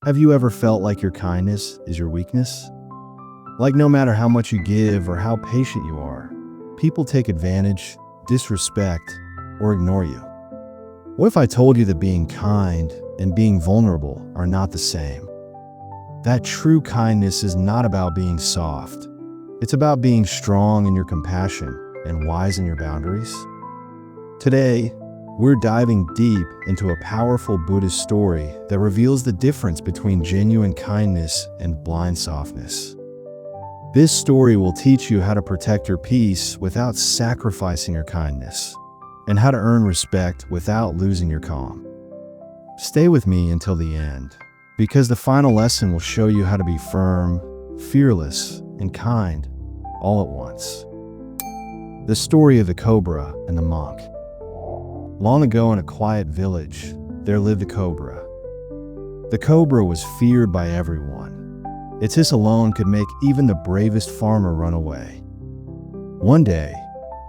Have you ever felt like your kindness is your weakness? Like no matter how much you give or how patient you are, people take advantage, disrespect, or ignore you. What if I told you that being kind and being vulnerable are not the same? That true kindness is not about being soft. It's about being strong in your compassion and wise in your boundaries. Today, we're diving deep into a powerful Buddhist story that reveals the difference between genuine kindness and blind softness. This story will teach you how to protect your peace without sacrificing your kindness, and how to earn respect without losing your calm. Stay with me until the end, because the final lesson will show you how to be firm, fearless, and kind all at once. The story of the Cobra and the monk. Long ago in a quiet village, there lived a cobra. The cobra was feared by everyone. Its hiss alone could make even the bravest farmer run away. One day,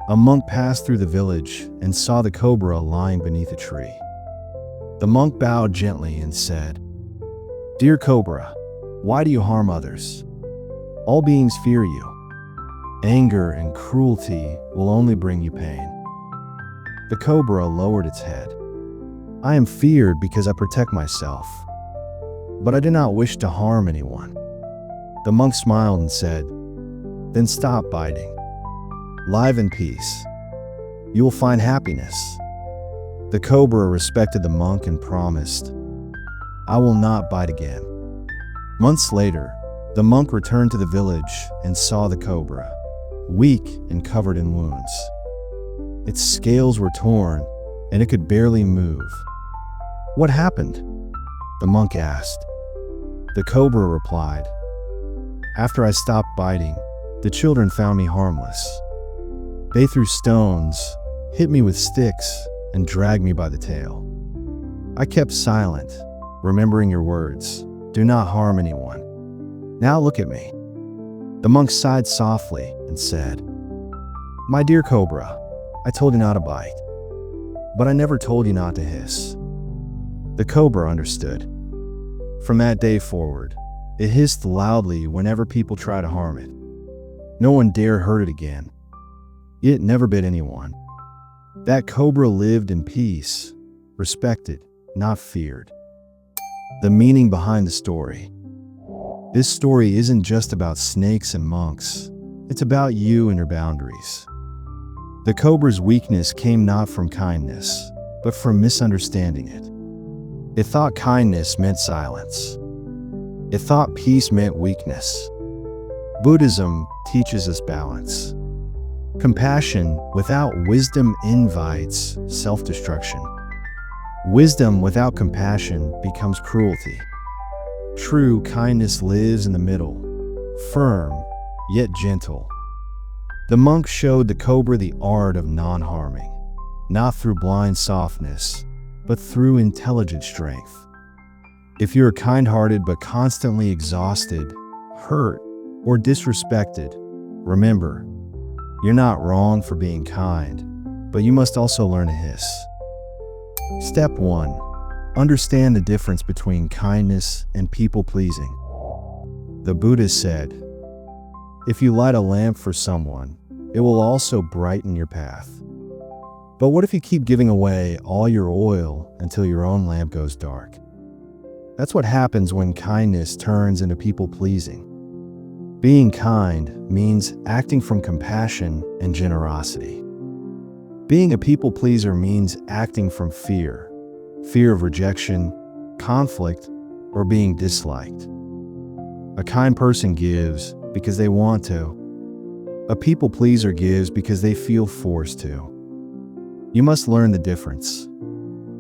a monk passed through the village and saw the cobra lying beneath a tree. The monk bowed gently and said, "Dear cobra, why do you harm others? All beings fear you. Anger and cruelty will only bring you pain." The cobra lowered its head. "I am feared because I protect myself, but I do not wish to harm anyone." The monk smiled and said, "Then stop biting. Live in peace. You will find happiness." The cobra respected the monk and promised, "I will not bite again." Months later, the monk returned to the village and saw the cobra, weak and covered in wounds. Its scales were torn, and it could barely move. "What happened?" the monk asked. The cobra replied, "After I stopped biting, the children found me harmless. They threw stones, hit me with sticks, and dragged me by the tail. I kept silent, remembering your words, 'Do not harm anyone.' Now look at me." The monk sighed softly and said, "My dear cobra, I told you not to bite, but I never told you not to hiss." The cobra understood. From that day forward, it hissed loudly whenever people tried to harm it. No one dared hurt it again. It never bit anyone. That cobra lived in peace, respected, not feared. The meaning behind the story. This story isn't just about snakes and monks. It's about you and your boundaries. The cobra's weakness came not from kindness, but from misunderstanding it. It thought kindness meant silence. It thought peace meant weakness. Buddhism teaches us balance. Compassion without wisdom invites self-destruction. Wisdom without compassion becomes cruelty. True kindness lives in the middle, firm yet gentle. The monk showed the cobra the art of non-harming, not through blind softness, but through intelligent strength. If you're kind-hearted but constantly exhausted, hurt, or disrespected, remember, you're not wrong for being kind, but you must also learn to hiss. Step 1. Understand the difference between kindness and people-pleasing. The Buddha said, "If you light a lamp for someone, it will also brighten your path. But what if you keep giving away all your oil until your own lamp goes dark?" That's what happens when kindness turns into people-pleasing. Being kind means acting from compassion and generosity. Being a people-pleaser means acting from fear of rejection, conflict, or being disliked. A kind person gives because they want to. A people-pleaser gives because they feel forced to. You must learn the difference.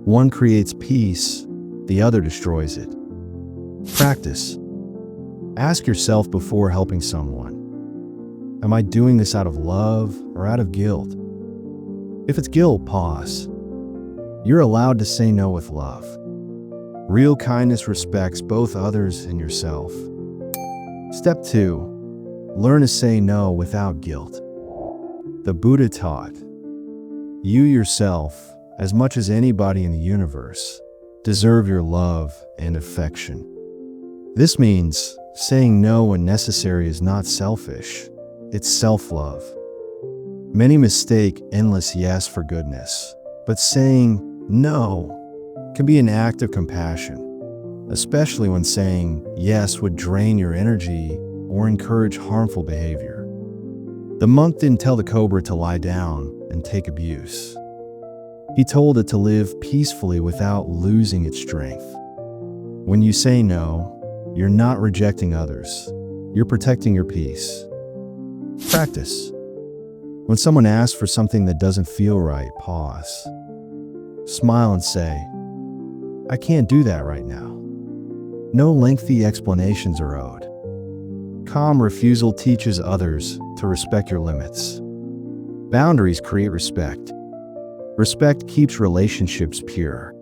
One creates peace, the other destroys it. Practice. Ask yourself before helping someone, am I doing this out of love or out of guilt? If it's guilt, pause. You're allowed to say no with love. Real kindness respects both others and yourself. Step 2. Learn to say no without guilt. The Buddha taught, you yourself, as much as anybody in the universe, deserve your love and affection. This means saying no when necessary is not selfish, it's self-love. Many mistake endless yes for goodness, but saying no can be an act of compassion, especially when saying yes would drain your energy or encourage harmful behavior. The monk didn't tell the cobra to lie down and take abuse. He told it to live peacefully without losing its strength. When you say no, you're not rejecting others. You're protecting your peace. Practice. When someone asks for something that doesn't feel right, pause. Smile and say, "I can't do that right now." No lengthy explanations are owed. Calm refusal teaches others to respect your limits. Boundaries create respect. Respect keeps relationships pure.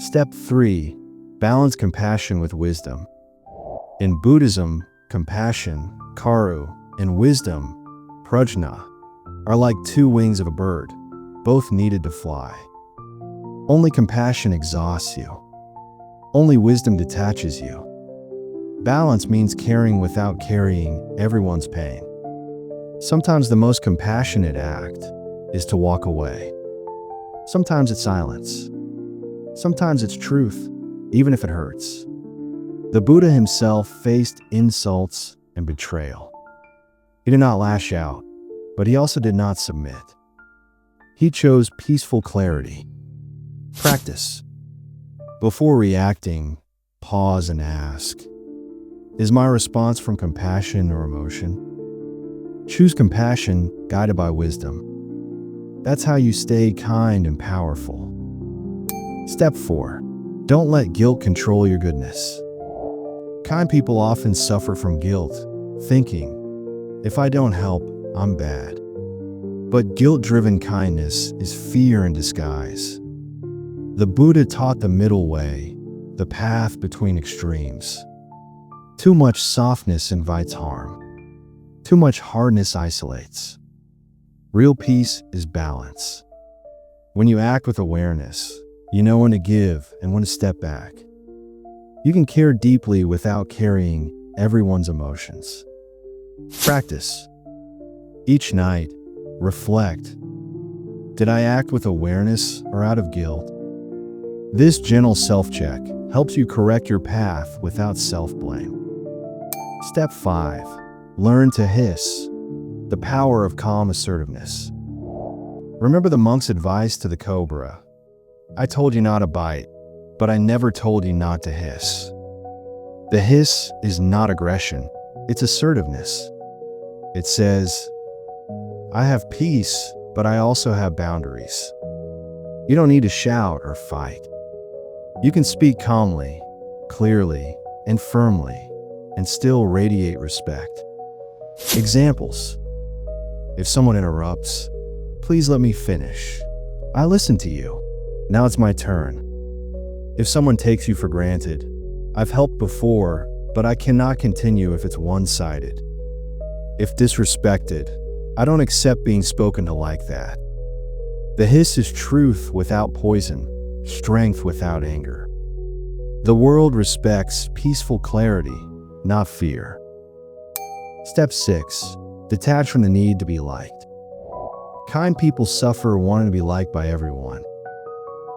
Step 3. Balance compassion with wisdom. In Buddhism, compassion, karu, and wisdom, prajna, are like two wings of a bird, both needed to fly. Only compassion exhausts you. Only wisdom detaches you. Balance means caring without carrying everyone's pain. Sometimes the most compassionate act is to walk away. Sometimes it's silence. Sometimes it's truth, even if it hurts. The Buddha himself faced insults and betrayal. He did not lash out, but he also did not submit. He chose peaceful clarity. Practice. Before reacting, pause and ask, is my response from compassion or emotion? Choose compassion guided by wisdom. That's how you stay kind and powerful. Step 4. Don't let guilt control your goodness. Kind people often suffer from guilt, thinking, if I don't help, I'm bad. But guilt-driven kindness is fear in disguise. The Buddha taught the middle way, the path between extremes. Too much softness invites harm. Too much hardness isolates. Real peace is balance. When you act with awareness, you know when to give and when to step back. You can care deeply without carrying everyone's emotions. Practice. Each night, reflect. Did I act with awareness or out of guilt? This gentle self-check helps you correct your path without self-blame. Step 5. Learn to hiss. The power of calm assertiveness. Remember the monk's advice to the cobra. I told you not to bite, but I never told you not to hiss. The hiss is not aggression, it's assertiveness. It says, I have peace, but I also have boundaries. You don't need to shout or fight. You can speak calmly, clearly, and firmly, and still radiate respect. Examples. If someone interrupts, please let me finish. I listened to you. Now it's my turn. If someone takes you for granted, I've helped before, but I cannot continue if it's one-sided. If disrespected, I don't accept being spoken to like that. The hiss is truth without poison, strength without anger. The world respects peaceful clarity, not fear. Step 6. Detach from the need to be liked. Kind people suffer wanting to be liked by everyone.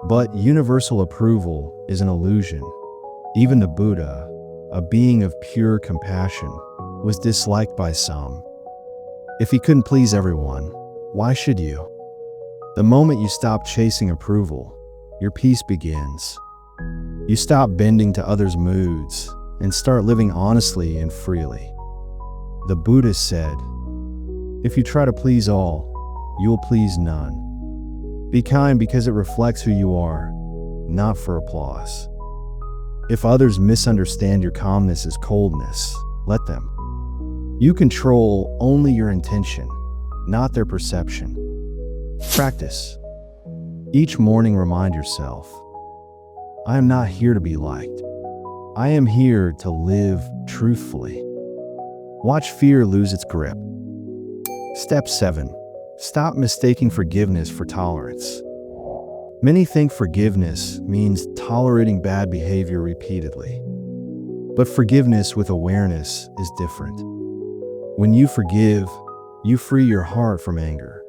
But universal approval is an illusion. Even the Buddha, a being of pure compassion, was disliked by some. If he couldn't please everyone, why should you? The moment you stop chasing approval, your peace begins. You stop bending to others' moods and start living honestly and freely. The Buddha said, if you try to please all, you will please none. Be kind because it reflects who you are, not for applause. If others misunderstand your calmness as coldness, let them. You control only your intention, not their perception. Practice. Each morning remind yourself, I am not here to be liked. I am here to live truthfully. Watch fear lose its grip. Step 7. Stop mistaking forgiveness for tolerance. Many think forgiveness means tolerating bad behavior repeatedly. But forgiveness with awareness is different. When you forgive, you free your heart from anger.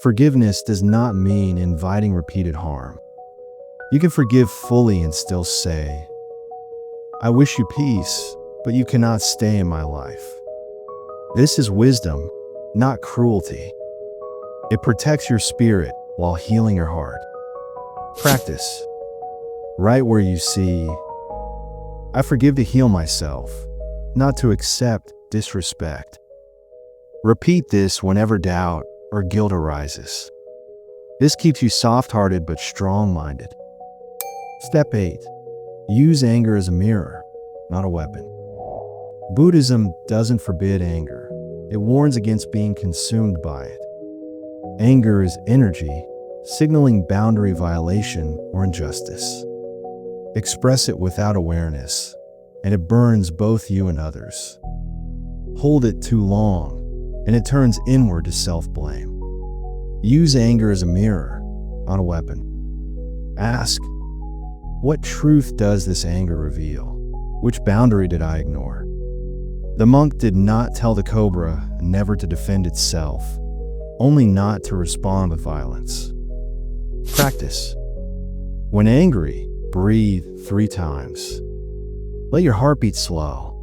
Forgiveness does not mean inviting repeated harm. You can forgive fully and still say, "I wish you peace, but you cannot stay in my life." This is wisdom, not cruelty. It protects your spirit while healing your heart. Practice. Right where you see, "I forgive to heal myself, not to accept disrespect." Repeat this whenever doubt or guilt arises. This keeps you soft-hearted but strong-minded. Step 8. Use anger as a mirror, not a weapon. Buddhism doesn't forbid anger. It warns against being consumed by it. Anger is energy, signaling boundary violation or injustice. Express it without awareness, and it burns both you and others. Hold it too long, and it turns inward to self-blame. Use anger as a mirror, not a weapon. Ask, what truth does this anger reveal? Which boundary did I ignore? The monk did not tell the cobra never to defend itself, only not to respond with violence. Practice. When angry, breathe 3 times. Let your heart beat slow.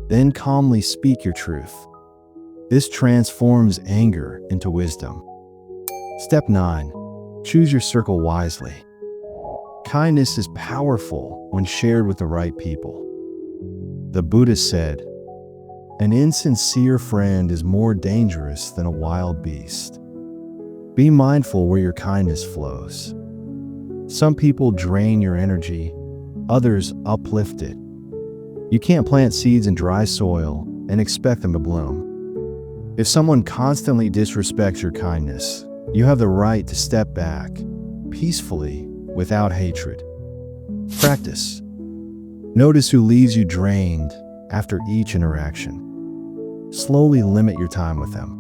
Then calmly speak your truth. This transforms anger into wisdom. Step 9. Choose your circle wisely. Kindness is powerful when shared with the right people. The Buddhist said, "An insincere friend is more dangerous than a wild beast." Be mindful where your kindness flows. Some people drain your energy, others uplift it. You can't plant seeds in dry soil and expect them to bloom. If someone constantly disrespects your kindness, you have the right to step back, peacefully, without hatred. Practice. Notice who leaves you drained after each interaction. Slowly limit your time with them.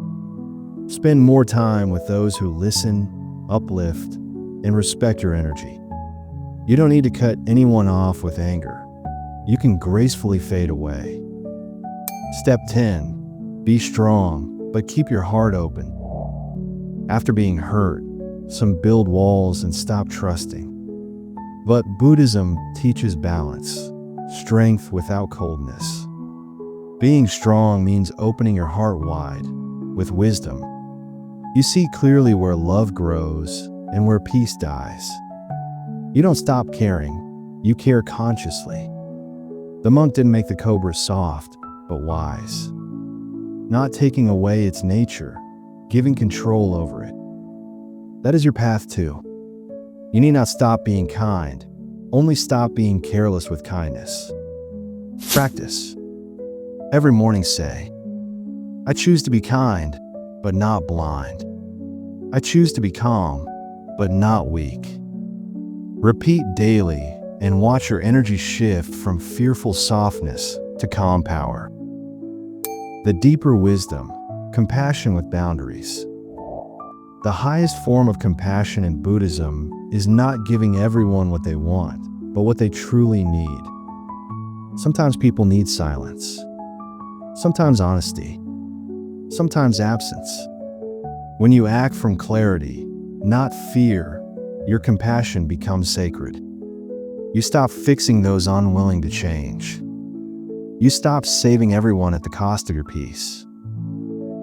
Spend more time with those who listen, uplift, and respect your energy. You don't need to cut anyone off with anger. You can gracefully fade away. Step 10. Be strong, but keep your heart open. After being hurt, some build walls and stop trusting. But Buddhism teaches balance, strength without coldness. Being strong means opening your heart wide. With wisdom, you see clearly where love grows and where peace dies. You don't stop caring, you care consciously. The monk didn't make the cobra soft, but wise. Not taking away its nature, giving control over it. That is your path too. You need not stop being kind, only stop being careless with kindness. Practice. Every morning say, "I choose to be kind, but not blind. I choose to be calm, but not weak." Repeat daily and watch your energy shift from fearful softness to calm power. The deeper wisdom, compassion with boundaries. The highest form of compassion in Buddhism is not giving everyone what they want, but what they truly need. Sometimes people need silence. Sometimes honesty. Sometimes absence. When you act from clarity, not fear, your compassion becomes sacred. You stop fixing those unwilling to change. You stop saving everyone at the cost of your peace.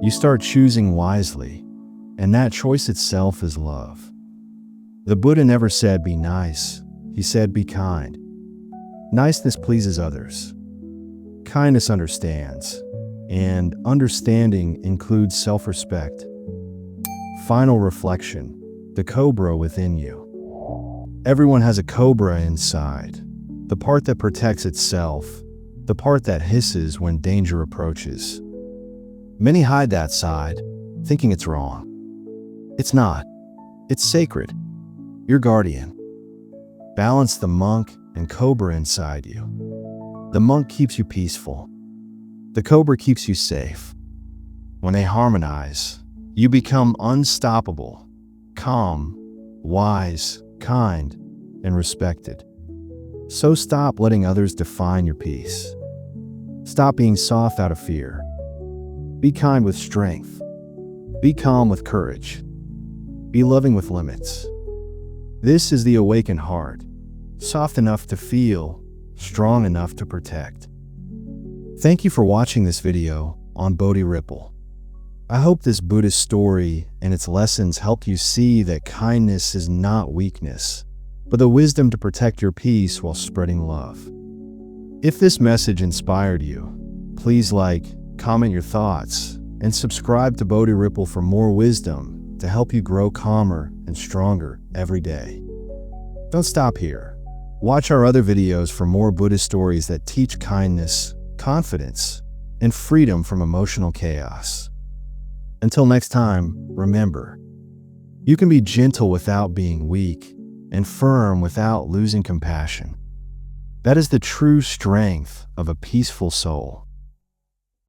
You start choosing wisely, and that choice itself is love. The Buddha never said be nice, he said be kind. Niceness pleases others. Kindness understands, and understanding includes self-respect. Final reflection, the cobra within you. Everyone has a cobra inside, the part that protects itself, the part that hisses when danger approaches. Many hide that side, thinking it's wrong. It's not. It's sacred. Your guardian. Balance the monk and cobra inside you. The monk keeps you peaceful. The cobra keeps you safe. When they harmonize, you become unstoppable, calm, wise, kind, and respected. So stop letting others define your peace. Stop being soft out of fear. Be kind with strength. Be calm with courage. Be loving with limits. This is the awakened heart, soft enough to feel, strong enough to protect. Thank you for watching this video on Bodhi Ripple. I hope this Buddhist story and its lessons helped you see that kindness is not weakness, but the wisdom to protect your peace while spreading love. If this message inspired you, please like, comment your thoughts, and subscribe to Bodhi Ripple for more wisdom to help you grow calmer and stronger every day. Don't stop here. Watch our other videos for more Buddhist stories that teach kindness, confidence, and freedom from emotional chaos. Until next time, remember, you can be gentle without being weak and firm without losing compassion. That is the true strength of a peaceful soul.